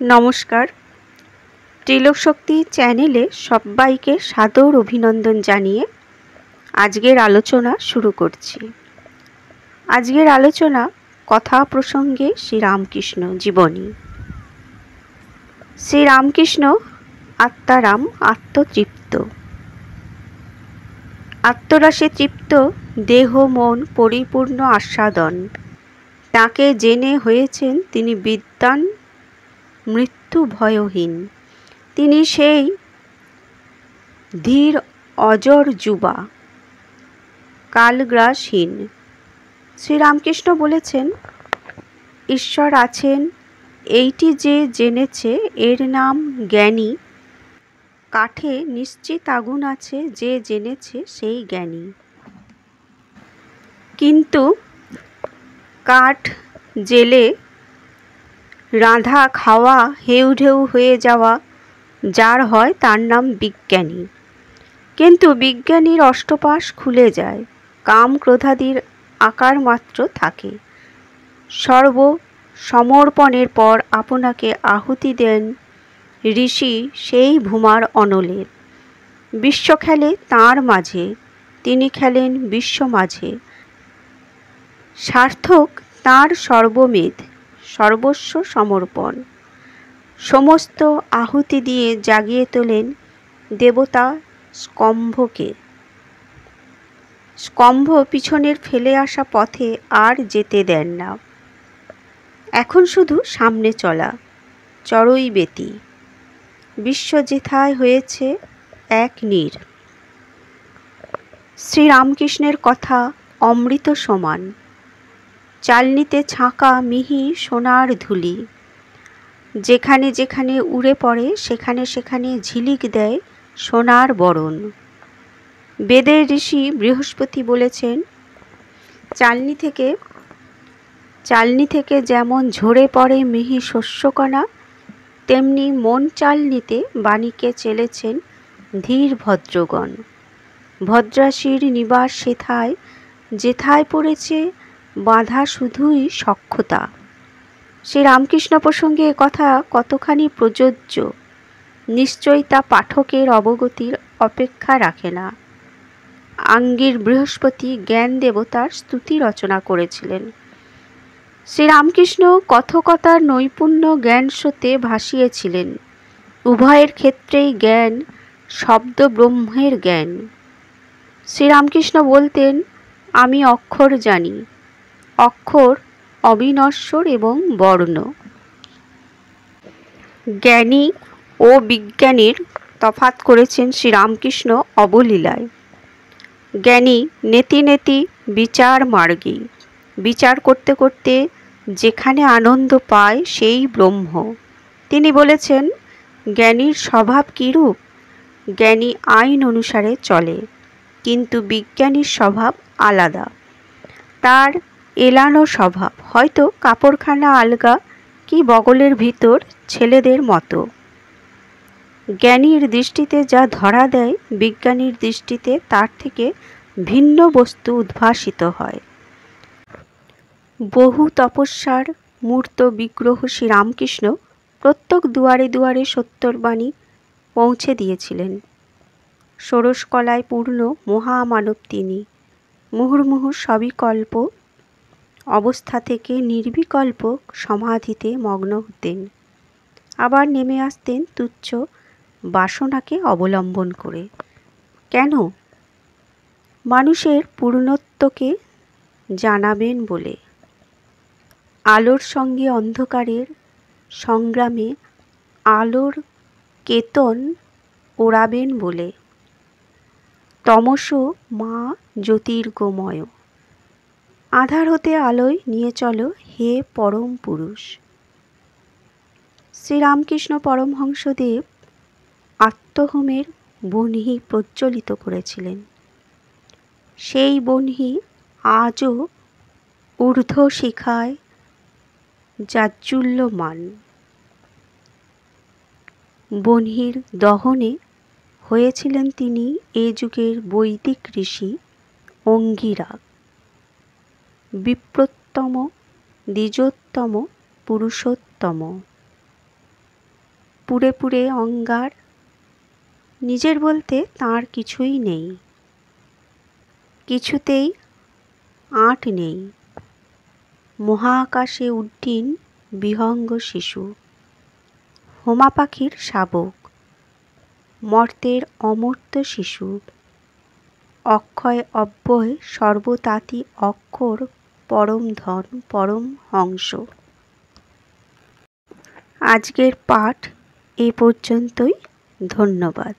নমস্কার, ত্রিলোক শক্তি চ্যানেলে সবাইকে সাদর অভিনন্দন জানিয়ে আজকের আলোচনা শুরু করছি। আজকের আলোচনা কথা প্রসঙ্গে শ্রীরামকৃষ্ণ জীবনী। শ্রীরামকৃষ্ণ আত্মারাম, আত্মতৃপ্ত, আত্মরসে তৃপ্ত, দেহ মন পরিপূর্ণ আস্বাদন। তাকে জেনে হয়েছেন তিনি বিদ্বান, মৃত্যু ভয়হীন। তিনি সেই ধীর অজর যুবা, কালগ্রাসহীন। শ্রীরামকৃষ্ণ বলেছেন, ঈশ্বর আছেন এইটি যে জেনেছে এর নাম জ্ঞানী। কাঠে নিশ্চিত আগুন আছে যে জেনেছে সেই জ্ঞানী। কিন্তু কাঠ জেলে রাঁধা খাওয়া হেউ ঢেউ হয়ে যাওয়া যার হয় তার নাম বিজ্ঞানী। কিন্তু বিজ্ঞানীর অষ্টপাশ খুলে যায়, কাম ক্রোধাদির আকার মাত্র থাকে। সর্ব সমর্পণের পর আপনাকে আহুতি দেন ঋষি সেই ভূমার অনলের। বিশ্ব খেলে তাঁর মাঝে, তিনি খেলেন বিশ্ব মাঝে। সার্থক তাঁর সর্বমেধ, সর্বস্ব সমর্পণ। সমস্ত আহুতি দিয়ে জাগিয়ে তোলেন দেবতা স্কম্ভকে। স্কম্ভ পিছনের ফেলে আসা পথে আর যেতে দেন না। এখন শুধু সামনে চলা, চড়ই বেতি। বিশ্ব যেথায় হয়েছে এক নীর। শ্রীরামকৃষ্ণের কথা অমৃত সমান। চালনিতে ছাঁকা মিহি সোনার ধুলি। যেখানে যেখানে উড়ে পড়ে সেখানে সেখানে ঝিলিক দেয় সোনার বরণ। বেদের ঋষি বৃহস্পতি বলেছেন, চালনি থেকে যেমন ঝরে পড়ে মিহি শস্যকণা, তেমনি মন চালনিতে বাণীকে চেলেছেন ধীর ভদ্রগণ। ভদ্রাশির নিবাস সেথায়, যেথায় পড়েছে বাঁধা শুধুই সখ্যতা। শ্রীরামকৃষ্ণ প্রসঙ্গে একথা কতখানি প্রযোজ্য, নিশ্চয়ই তা পাঠকের অবগতির অপেক্ষা রাখে না। আঙ্গির বৃহস্পতি জ্ঞান দেবতার স্তুতি রচনা করেছিলেন। শ্রীরামকৃষ্ণ কথকতার নৈপুণ্য জ্ঞান স্রোতে ভাসিয়েছিলেন। উভয়ের ক্ষেত্রেই জ্ঞান শব্দ ব্রহ্মের জ্ঞান। শ্রীরামকৃষ্ণ বলতেন, আমি অক্ষর জানি। অক্ষর অবিনশ্বর এবং বর্ণ। জ্ঞানী ও বিজ্ঞানীর তফাৎ করেছেন শ্রীরামকৃষ্ণ অবলীলায়। জ্ঞানী নেতি নেতি বিচার মার্গী। বিচার করতে করতে যেখানে আনন্দ পায় সেই ব্রহ্ম। তিনি বলেছেন, জ্ঞানীর স্বভাব কিরূপ? জ্ঞানী আইন অনুসারে চলে, কিন্তু বিজ্ঞানীর স্বভাব আলাদা। তার এলানো স্বভাব, হয়তো কাপড়খানা আলগা কি বগলের ভিতর ছেলেদের মতো। জ্ঞানীর দৃষ্টিতে যা ধরা দেয়, বিজ্ঞানীর দৃষ্টিতে তার থেকে ভিন্ন বস্তু উদ্ভাসিত হয়। বহু তপস্যার মূর্ত বিগ্রহ শ্রীরামকৃষ্ণ প্রত্যেক দুয়ারে দুয়ারে সত্যর বাণী পৌঁছে দিয়েছিলেন। ষোড়শকলায় পূর্ণ মহামানব তিনি। মুহুর্মুহু সবিকল্প অবস্থা থেকে নির্বিকল্প সমাধিতে মগ্ন হতেন। আবার নেমে আসতেন তুচ্ছ বাসনাকে অবলম্বন করে। কেন? মানুষের পূর্ণত্বকে জানাবেন বলে। আলোর সঙ্গে অন্ধকারের সংগ্রামে আলোর কেতন ওড়াবেন বলে। তমস মা জ্যোতির্গময়। আধার হতে আলোয় নিয়ে চলো হে পরম পুরুষ। শ্রীরামকৃষ্ণ পরমহংসদেব আত্মহোমের বহ্নি প্রজ্বলিত করেছিলেন। সেই বহ্নি আজও ঊর্ধ্ব শিখায় জাজ্বল্যমান। বহ্নির দহনে হয়েছিলেন তিনি এ যুগের বৈদিক ঋষি অঙ্গিরা, বিপ্রোত্তম, দ্বিজোত্তম, পুরুষোত্তম। পুড়ে পুড়ে অঙ্গার, নিজের বলতে তাঁর কিছুই নেই, কিছুতেই আঁট নেই। মহাকাশে উড্ডীন বিহঙ্গ শিশু, হোমা পাখির শাবক, মর্ত্যের অমর্ত্য শিশু, অক্ষয় অব্যয় সর্বতাতি অক্ষর, পরম ধন পরম হংস। আজকের পাঠ এ পর্যন্তই। ধন্যবাদ।